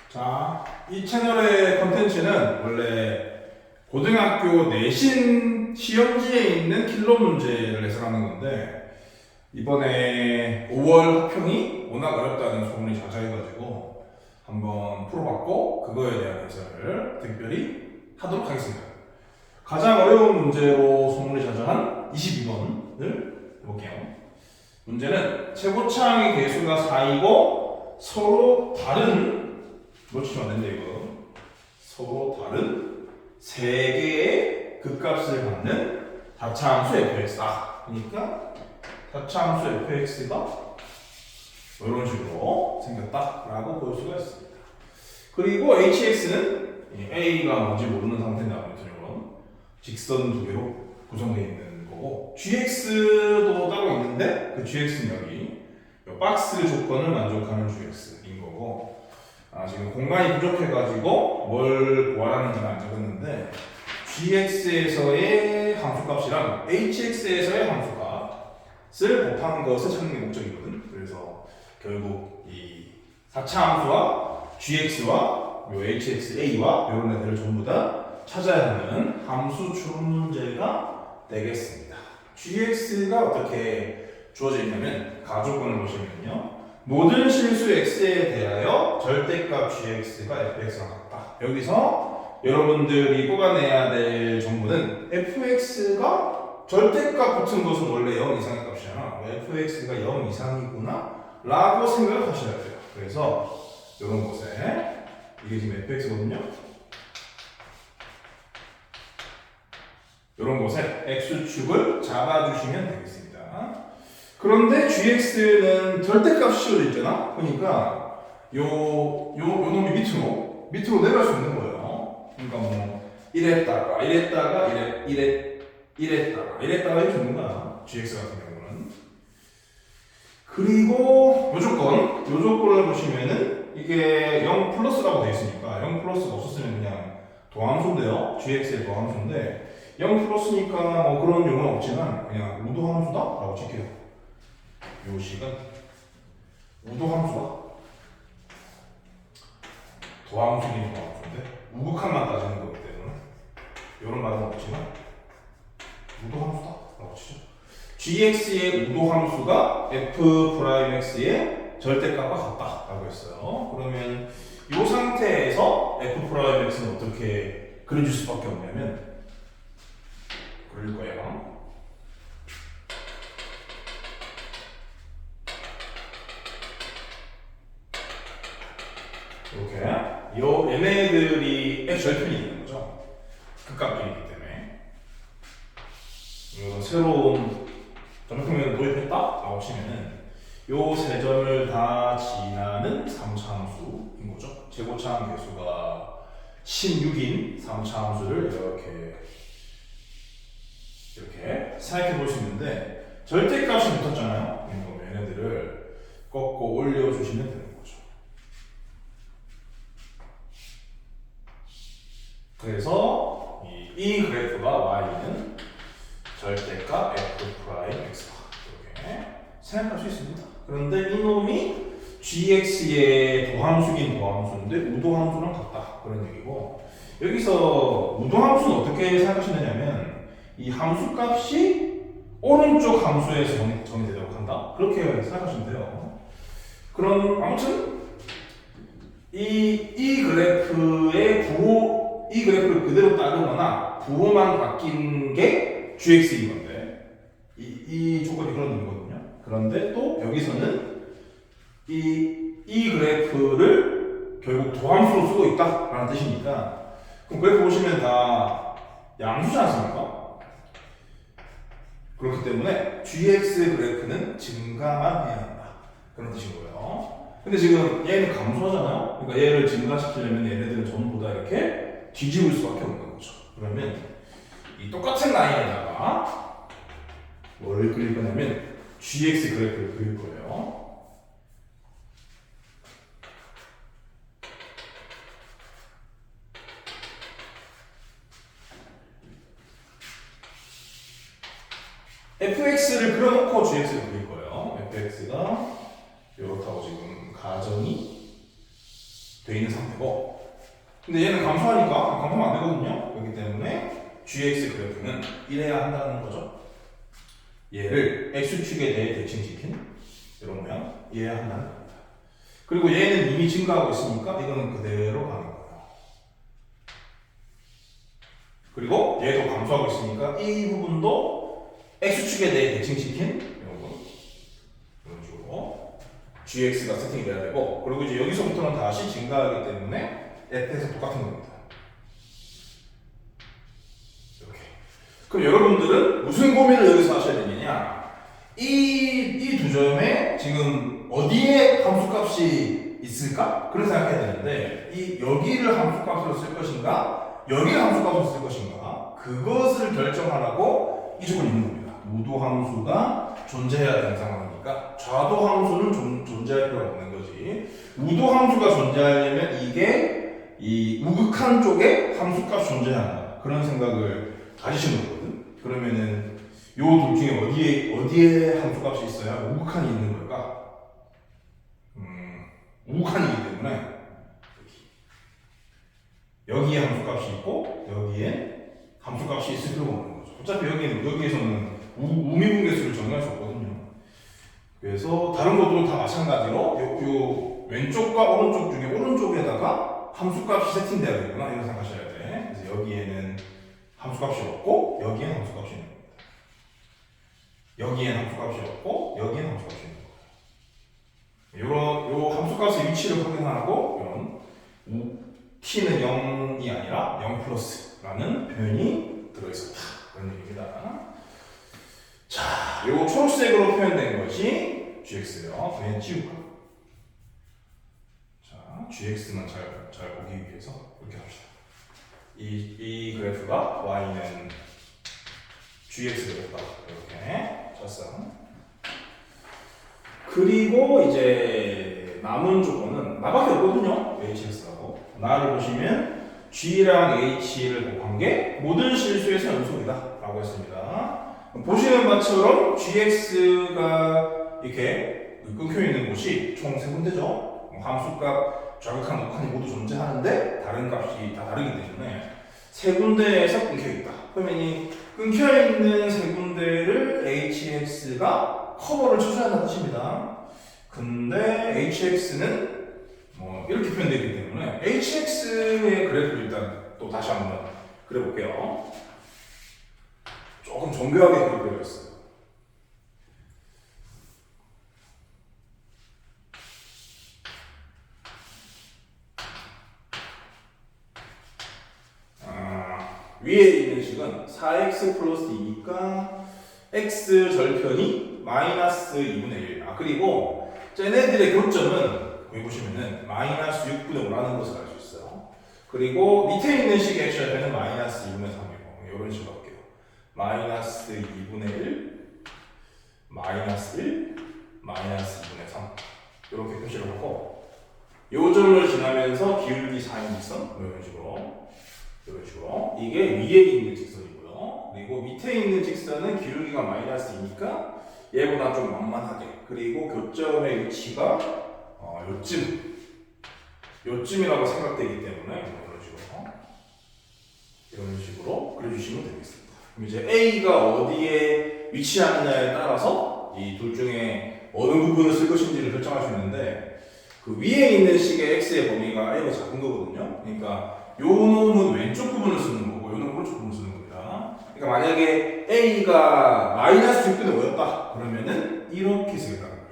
자, 이 채널의 컨텐츠는 원래 고등학교 내신 시험지에 있는 킬러 문제를 해설하는 건데, 이번에 5월 학평이 워낙 어렵다는 소문이 자자해가지고 한번 풀어봤고, 그거에 대한 해설을 특별히 하도록 하겠습니다. 가장 어려운 문제로 소문이 자자한 22번을 해볼게요. 문제는 최고차항의 개수가 4이고 서로 다른, 놓치면 안 된다 이거, 서로 다른 3개의 극값을 갖는 다차함수 fx다. 그러니까 다차함수 fx가 이런 식으로 생겼다라고 볼 수가 있습니다. 그리고 hx는 a가 뭔지 모르는 상태인데 아무튼 직선 두 개로 구성되어 있는 거고, gx도 따로 있는데 그 gx는 여기 박스 조건을 만족하는 gx인 거고, 지금 공간이 부족해가지고 뭘 구하라는지는 안 적었는데 gx에서의 함수값이랑 hx에서의 함수값을 곱한 것을 찾는 게 목적이거든. 그래서 결국 이 4차 함수와 gx와 요 hx, a와 이런 애들을 전부 다 찾아야 하는 함수 추론 문제가 되겠습니다. gx가 어떻게 주어져 있냐면 가조건을 보시면요, 모든 실수 x에 대하여 절대값 gx가 fx랑 같다. 여기서 여러분들이 뽑아내야 될 정보는 fx가 절대값 붙은 것은 원래 0 이상의 값이잖아. fx가 0 이상이구나 라고 생각을 하셔야 돼요. 그래서 이런 곳에 이게 지금 fx거든요. 이런 곳에 x축을 잡아주시면 되겠습니다. 그런데 gx는 절대값이 씌워져 있잖아. 그러니까 요 놈이 밑으로 내려갈 수 있는 거예요. 그러니까 뭐 이랬다가 이랬다가 이랬다가 이렇게 주는 거야, gx 같은 경우는. 그리고 요 조건을 보시면은 이게 0 플러스라고 되어 있으니까 0 플러스가 없었으면 그냥 도함수인데요, gx의 도함수인데 0 플러스니까 뭐 그런 용어는 없지만 그냥 우도함수다 라고 칠게요. 요 식은 우도함수다. 도함수긴 도함수인데 우극한만 따지는 거기 때문에 이런 말은 없지만 우도함수다 라고 치죠. gx의 우도함수가 f'x의 절대값과 같다 라고 했어요. 그러면 이 상태에서 f'x는 어떻게 그려줄 수밖에 없냐면, 그릴 거예요. 이렇게 요 얘네들이 절편이 있는 거죠. 극값들이기 때문에. 이거 새로운 점평면을 도입했다 라고 치면은 요 세 점을 다 지나는 3차 함수인 거죠. 최고차항 개수가 16인 3차 함수를 이렇게 생각해 볼 수 있는데, 절대값이 붙었잖아요. 그럼 얘네들을 꺾고 올려주시면 되는 거죠. 그래서 이 그래프가 y는 절대값 f'x다 이렇게 생각할 수 있습니다. 그런데 이놈이 gx의 도함수긴 도함수인데 우도함수랑 같다 그런 얘기고, 여기서 우도함수는 어떻게 생각하시느냐면 이 함수값이 오른쪽 함수에서 정의되도록 한다 그렇게 생각하시면 돼요. 그럼 아무튼 이 그래프의 이 그래프를 그대로 따르거나 부호만 바뀐 게 gx인 건데 이 조건이 그런 의미거든요. 그런데 또 여기서는 이 그래프를 결국 도함수로 쓰고 있다라는 뜻이니까, 그럼 그래프 보시면 다 양수지 않습니까? 그렇기 때문에 gx 그래프는 증가만 해야 한다 그런 뜻인 거예요. 근데 지금 얘는 감소하잖아요. 그러니까 얘를 증가시키려면 얘네들은 전부 다 이렇게 뒤집을 수밖에 없는 거죠. 그러면 이 똑같은 라인에다가 뭐를 그릴 거냐면 gx 그래프를 그릴 거예요. fx를 그려놓고 gx를 그릴 거예요. fx가 이렇다고 지금 가정이 돼 있는 상태고, 근데 얘는 감소하니까 감소하면 안 되거든요. 그렇기 때문에 gx 그래프는 이래야 한다는 거죠. 얘를 x축에 대해 대칭시킨 이런 모양 이래야 한다는 겁니다. 그리고 얘는 이미 증가하고 있으니까 이거는 그대로 가는 거예요. 그리고 얘도 감소하고 있으니까 이 부분도 x축에 대해 대칭시킨 이런 식으로 gx가 세팅이 돼야 되고, 그리고 이제 여기서부터는 다시 증가하기 때문에 f에서 똑같은 겁니다. 이렇게. 그럼 여러분들은 무슨 고민을 여기서 하셔야 되느냐? 이 두 점에 지금 어디에 함수값이 있을까? 그런 생각해야 되는데, 여기를 함수값으로 쓸 것인가? 여기를 함수값으로 쓸 것인가? 그것을 결정하라고 이 조건이 있는 겁니다. 우도 함수가 존재해야 되는 상황이니까 좌도 함수는 존재할 필요가 없는 거지. 우도 함수가 존재하려면 이게 이 우극한 쪽에 함수값이 존재한다. 그런 생각을 가지시는 거거든. 그러면은 요 둘 중에 어디에 함수값이 있어야 우극한이 있는 걸까? 우극한이기 때문에 여기에 함수값이 있고 여기에 함수값이 있을 필요가 없는 거죠. 어차피 여기에서는 우미분계수를 정의할 수 없거든요. 그래서 다른 것도 다 마찬가지로 요 왼쪽과 오른쪽 중에 오른쪽에다가 함수값이 세팅되어야 되구나 이런 생각하셔야 돼. 그래서 여기에는 함수값이 없고 여기에는 함수값이 있는 겁니다. 여기에는 함수값이 없고 여기에는 함수값이 있는 거예요. 요 함수값의 위치를 확인하고 t는 0이 아니라 0 플러스라는 표현이 들어있었다. 그런 얘기입니다. 자, 요거 초록색으로 표현된 것이 gx예요. 그냥 지울까? 자, gx만 잘 보기 위해서 이렇게 합시다. 이 그래프가 y는 gx 그래프다. 이렇게 쳤어. 그리고 이제 남은 조건은 나밖에 없거든요. hx라고. 나를 보시면 g랑 h를 곱한 게 모든 실수에서 연속이다 라고 했습니다. 보시는 바처럼 gx가 이렇게 끊겨 있는 곳이 총 세 군데죠. 함수값, 좌극한, 우극한이 모두 존재하는데 다른 값이 다 다르기 때문에 세 군데에서 끊겨 있다. 그러면 이 끊겨 있는 세 군데를 hx가 커버를 쳐줘야 한다는 뜻입니다. 근데 hx는 이렇게 표현되기 때문에 hx의 그래프를 일단 또 다시 한번 그려볼게요. 조금 정교하게 그려드렸어요. 위에 있는 식은 4x 플러스 2니까 x 절편이 마이너스 2분의 1. 그리고 쟤네들의 교점은 여기 보시면은 마이너스 6분의 5라는 것을 알 수 있어요. 그리고 밑에 있는 식의 x 절편은 마이너스 2분의 3이고 이런 식으로 할게요. 마이너스 2분의 1, 마이너스 1, 마이너스 2분의 3 이렇게 표시를 하고 요점을 지나면서 기울기 4인 직선 이런 식으로 이게 위에 있는 직선이고요. 그리고 밑에 있는 직선은 기울기가 마이너스 2니까 얘보다 좀 만만하게, 그리고 교점의 위치가 요쯤이라고 생각되기 때문에 이런 식으로 그려주시면 되겠습니다. 그럼 이제 A가 어디에 위치하느냐에 따라서 이 둘 중에 어느 부분을 쓸 것인지를 결정할 수 있는데, 그 위에 있는 식의 x의 범위가 A가 작은 거거든요. 그러니까 요 놈은 왼쪽 부분을 쓰는 거고 요 놈은 오른쪽 부분을 쓰는 겁니다. 그러니까 만약에 A가 마이너스 6분의 5였다 그러면은 이렇게 쓰겠다는 거예요.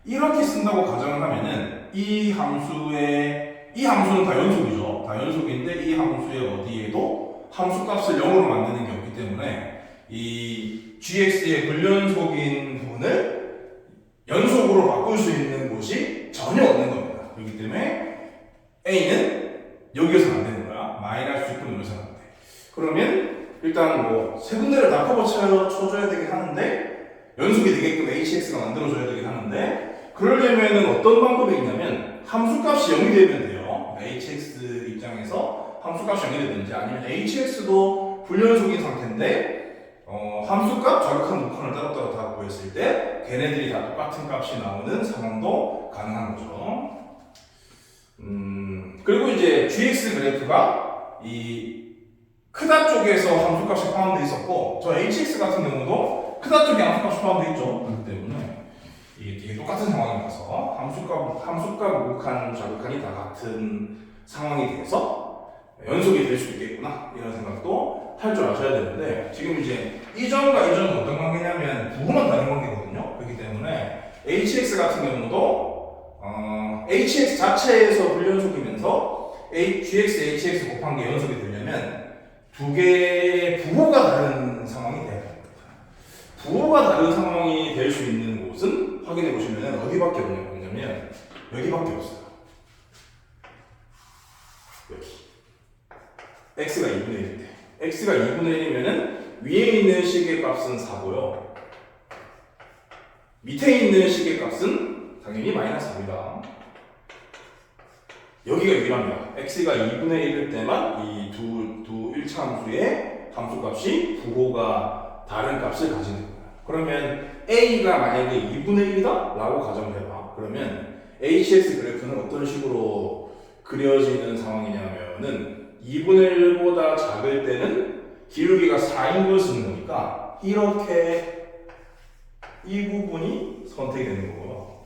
이렇게 쓴다고 가정을 하면은 이 함수는 다 연속이죠. 다 연속인데 이 함수의 어디에도 함수값을 0으로 만드는 게 없기 때문에 이 gx의 불연속인 부분을 연속으로 바꿀 수 있는 곳이 전혀 없는 겁니다. 그렇기 때문에 A는 여기에서는 안 되는 거야. 마이너스 6분의 5에서는 안 돼. 그러면 일단 세 군데를 다 커버 쳐줘야 되긴 하는데 연속이 되게끔 hx가 만들어줘야 되긴 하는데, 그러려면 어떤 방법이 있냐면 함수값이 0이 되면 돼요. hx 입장에서 함수값이 0이 되든지 아니면 hx도 불연속인 상태인데 함수값, 좌극한, 우극한을 따로따로 다 구했을 때 걔네들이 다 똑같은 값이 나오는 상황도 가능한 거죠. GX 그래프가 이 크다 쪽에서 함수값이 포함되어 있었고 저 HX 같은 경우도 크다 쪽에 함수값이 포함되어 있죠. 그렇기 때문에 이게 똑같은 상황이라서 함수값 우극한 자극한이 다 같은 상황이 돼서 연속이 될 수 있겠구나 이런 생각도 할 줄 아셔야 되는데 지금 이제 이점과 이점은 어떤 관계냐면 부호만 다른 관계거든요. 그렇기 때문에 HX 같은 경우도 HX 자체에서 불연속이면서 GX, HX 곱한 게 연속이 되려면 두 개의 부호가 다른 상황이 돼야 됩니다. 부호가 다른 상황이 될 수 있는 곳은 확인해 보시면 어디밖에 없냐면 여기밖에 없어요. 여기 x가 2분의 1일 때 x가 2분의 1이면은 위에 있는 식의 값은 4고요 밑에 있는 식의 값은 당연히 마이너스 4입니다. 여기가 유일합니다. x가 2분의 1일 때만 이 두 1차 함수의 함수값이 부호가 다른 값을 가지는 거예요. 그러면 a가 만약에 2분의 1이다 라고 가정을 해봐. 그러면 hx 그래프는 어떤 식으로 그려지는 상황이냐면은 2분의 1보다 작을 때는 기울기가 4인 걸 쓰는 거니까 이렇게 이 부분이 선택이 되는 거고요.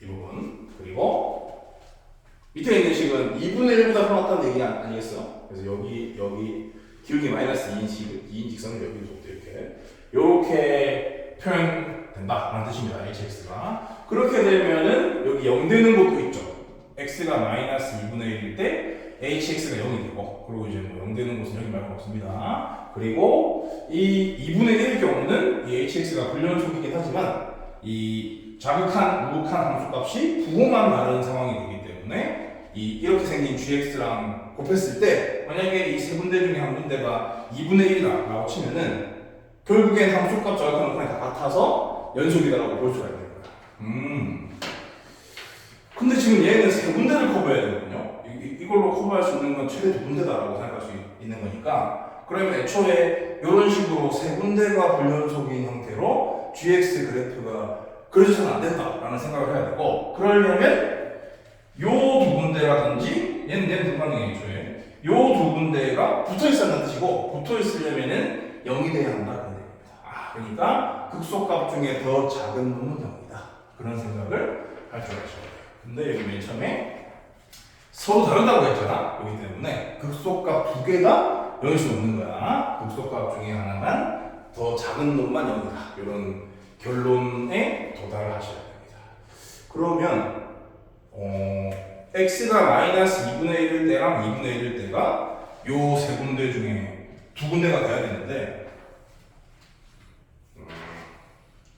이 부분. 그리고 밑에 있는 식은 2분의 1보다 커났다는 얘기 아니겠어요? 그래서 여기 기울기 마이너스 2인 직선을 여기서부터 이렇게 표현된다라는 뜻입니다. hx가. 그렇게 되면은 여기 0 되는 것도 있죠. x가 마이너스 2분의 1일 때 hx가 0이 되고 그리고 이제 뭐 0 되는 곳은 여기 말고 없습니다. 그리고 이 2분의 1일 경우는 이 hx가 불연속이긴 하지만 이 자극한, 우극한 함수값이 부호만 다른 상황이 되기 때문에 이렇게 생긴 gx랑 곱했을 때 만약에 이 세 군데 중에 한 군데가 2분의 1이라고 치면은 결국엔 함수값 자극한 우극한이 다 같아서 연속이다라고 볼 수가 있는 거야. 근데 지금 얘는 세 군데를 커버해야 되거든요. 이걸로 커버할 수 있는 건 최대 두 군데다라고 생각할 수 있는 거니까 그러면 애초에 이런 식으로 세 군데가 불연속인 형태로 GX 그래프가 그려져서는 안 된다라는 생각을 해야 되고 그러려면 요 두 군데라든지 얘는 불가능해 애초에 요 두 군데가 붙어있었다는 뜻이고 붙어있으려면은 0이 돼야 한다 그런 얘기입니다. 그러니까 극소값 중에 더 작은 놈은 0이다 그런 생각을 할 줄 아셔야 돼요. 근데 여기 맨 처음에 서로 다르다고 했잖아. 그렇기 때문에 극소값 두 개 다 0일 수 없는 거야. 극소값 중에 하나만 더 작은 놈만 0이다. 이런 결론에 도달을 하셔야 됩니다. 그러면 x가 마이너스 2분의 1일 때랑 2분의 1일 때가 요 세 군데 중에 두 군데가 돼야 되는데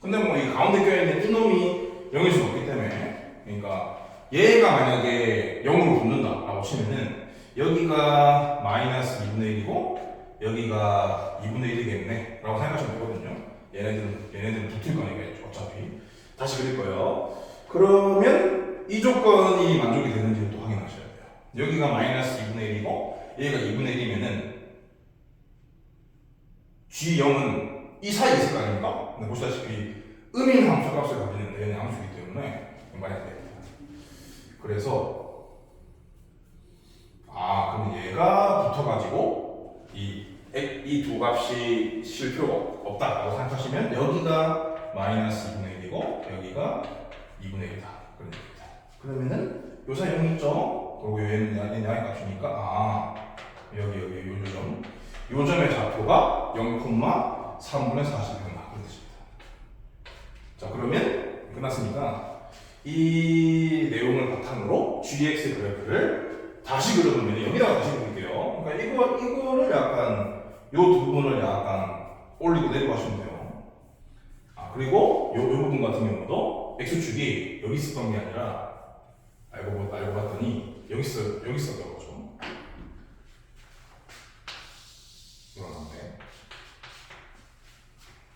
근데 뭐 이 가운데 껴있는 이놈이 0일 수 없기 때문에 그러니까 얘가 만약에 0으로 붙는다라고 치면은 여기가 마이너스 2분의 1이고 여기가 2분의 1이겠네 라고 생각하시면 되거든요. 얘네들은 붙을 거니까 어차피 다시 그릴 거예요. 그러면 이 조건이 만족이 되는지 또 확인하셔야 돼요. 여기가 마이너스 2분의 1이고 얘가 2분의 1이면은 G0은 이 사이에 있을 거 아닙니까? 근데 보시다시피 음인 함수값을 가지는 얘는 함수이기 때문에 만약에 됩니다. 그래서 그럼 얘가 붙어가지고 이 두 값이 실 필요가 없다라고 생각하시면 여기가 마이너스 2분의 1이고 여기가 2분의 1이다 그런 얘기입니다. 그러면은 요 사이 0 있죠? 그리고 얘는 양의 값이니까 여기 요 점의 좌표가 0,3분의 40이구나 그런 뜻입니다. 자 그러면 끝났으니까 이 내용을 바탕으로 GX 그래프를 다시 그려보면 여기다가 다시 그릴게요. 그러니까 이거를 약간 요 두 부분을 약간 올리고 내리고 하시면 돼요. 그리고 요 부분 같은 경우도 x축이 여기 있었던 게 아니라 알고 봤더니 여기 있었던 거죠. 이런 건데.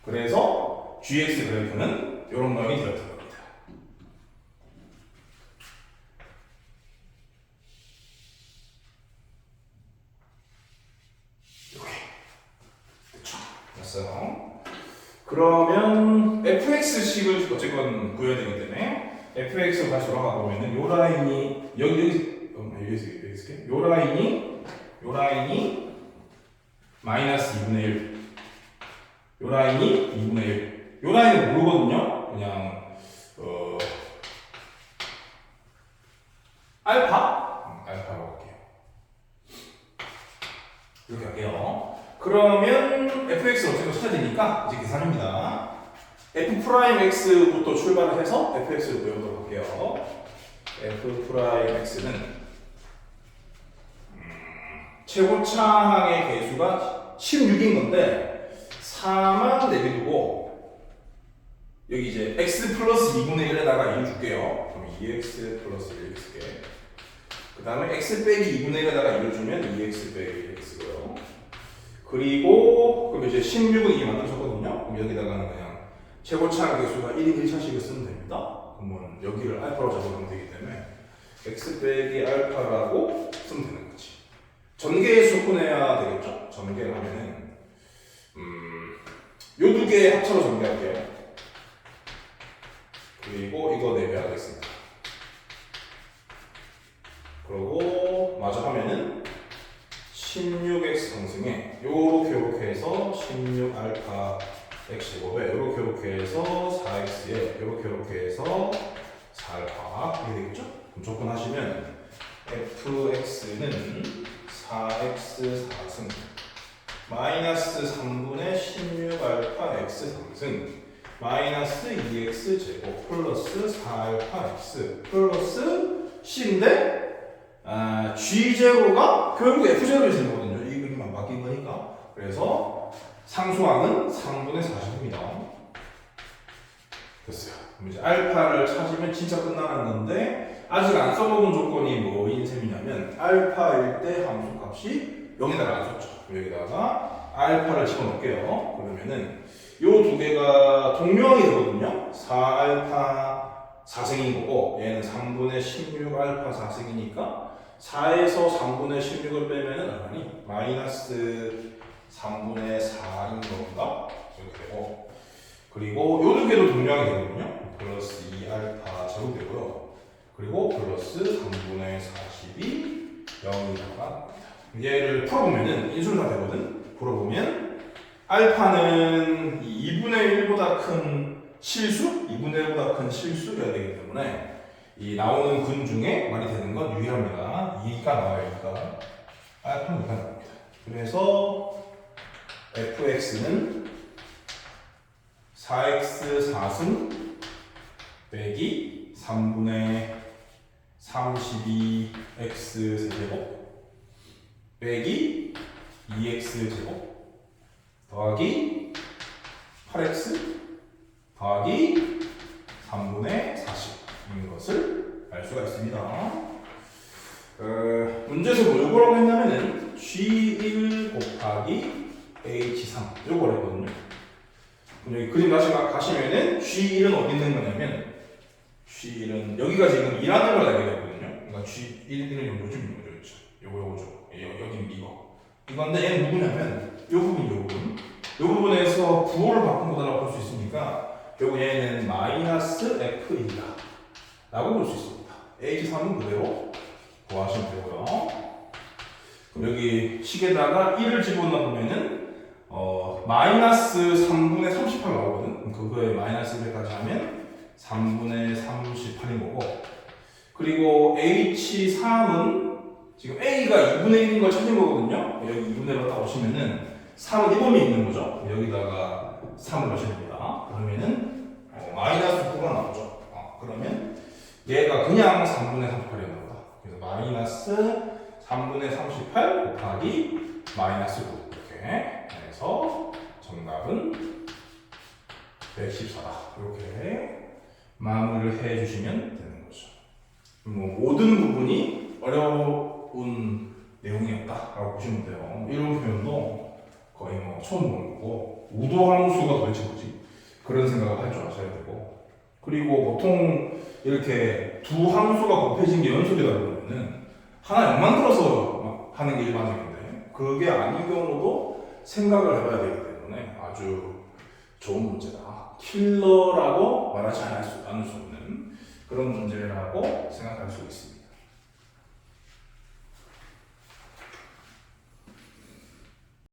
그래서 GX 그래프는 이런 모양이 되었던 겁니다. 그러면 fx식을 어쨌건 구해야 되기 때문에 fx로 다시 돌아가 보면은 요 라인이 여기서 요 라인이 마이너스 2분의 1. 요 라인이 2분의 1. 요 라인을 모르거든요. 그냥 알파라고 할게요. 이렇게 할게요. 그러면 fx를 어떻게 찾아야 되니까 이제 계산입니다. f'x부터 출발을 해서 fx를 외우도록 할게요. f'x는 최고차항의 개수가 16인 건데 4만 내비두고 여기 이제 x 플러스 2분의 1에다가 1 줄게요. 그럼 2x 플러스 1 이렇게 쓸게. 그 다음에 x 빼기 2분의 1에다가 1을 주면 2x 빼기 이렇게 쓰고요. 그리고 그럼 이제 16은 이게 만들어졌거든요. 그럼 여기다가는 그냥 최고차항 개수가 1인 1차식을 쓰면 됩니다. 그러면 여기를 알파로 적으면 되기 때문에 x 빼기 알파라고 쓰면 되는 거지. 전개해서 접근해야 되겠죠? 전개를 하면은 요 두 개 합쳐서 전개할게요. 그리고 이거 내배하겠습니다. 그리고 마저 하면은 16x 상승에 요렇게 해서 16알파 x제곱에 요렇게 해서 4x에 요렇게 해서 4알파 이렇게 되겠죠? 그럼 접근하시면 fx는 4x 4승 마이너스 3분의 16알파 x 상승 마이너스 2x 제곱 플러스 4알파 x 플러스 c인데 g0가 결국 f0이 되는 거거든요. 이 그림만 바뀐 거니까. 그래서 상수항은 3분의 40입니다. 됐어요. 그럼 이제 알파를 찾으면 진짜 끝나는 건데 아직 안 써먹은 조건이 뭐인 셈이냐면 알파일 때 함수값이 0에다가 안 썼죠. 여기다가 알파를 집어넣을게요. 그러면은 요 두 개가 동명이 되거든요. 4알파 4승인 거고 얘는 3분의 16알파 4승이니까 4에서 3분의 16을 빼면은 얼마니? 마이너스 3분의 4인 건가? 이렇게 되고 그리고 요 두 개도 동명이 되거든요. 플러스 2알파 제곱 되고요. 그리고 플러스 3분의 40이 0이다가 얘를 풀어보면은 인수분해가 되거든. 풀어보면 알파는 2분의 1보다 큰 실수, 2분의 1보다 큰 실수여야 되기 때문에 이 나오는 근 중에 말이 되는 건 유일합니다. 2가 나와야니까 알파는 2가 나옵니다. 그래서 fx는 4x 4승 빼기 3분의 32x 세제곱 빼기 2x 제곱 더하기 8x 더하기 3분의 40인 것을 알 수가 있습니다. 문제에서 뭐 요거라고 했냐면은 G1 곱하기 H3 요거를 했거든요. 여기 그림 다시 가시면은 G1은 어디 있는 거냐면 G1은 여기가 지금 2라는 걸 알게 되거든요. 그러니까 G1은 요즘 요거죠. 여기 이건데 얘는 누구냐면 요 부분에서 부호를 바꾼 거다라고 볼 수 있으니까 결국 얘는 마이너스 F1이다 라고 볼 수 있습니다. H3은 그대로 구하시면 되고요. 그럼 여기 식에다가 1을 집어넣으면은 마이너스 3분의 38 나오거든. 그거에 마이너스 1까지 하면 3분의 38인 거고 그리고 H3은 지금 A가 2분의 1인 걸 찾은 거거든요. 여기 2분의 1로 딱 오시면은 3은 1범위 있는 거죠. 여기다가 3을 넣으셔야 됩니다. 그러면은 마이너스 9가 나오죠. 그러면 얘가 그냥 3분의 38이었나 보다. 그래서 마이너스 3분의 38 곱하기 마이너스 9 이렇게 해서 정답은 114다. 이렇게 마무리를 해주시면 되는 거죠. 뭐 모든 부분이 어려운 내용이었다라고 보시면 돼요. 이런 표현도 거의 뭐 처음 보는 거고 우도함수가 도대체 뭐지? 그런 생각을 할 줄 아셔야 되고 그리고 보통 이렇게 두 함수가 곱해진 게 연속이다 그러면은 하나 0만 들어서 하는 게 일반적인데 그게 아닌 경우도 생각을 해봐야 되기 때문에 아주 좋은 문제다. 킬러라고 말하지 않을 수 없는 그런 문제라고 생각할 수 있습니다.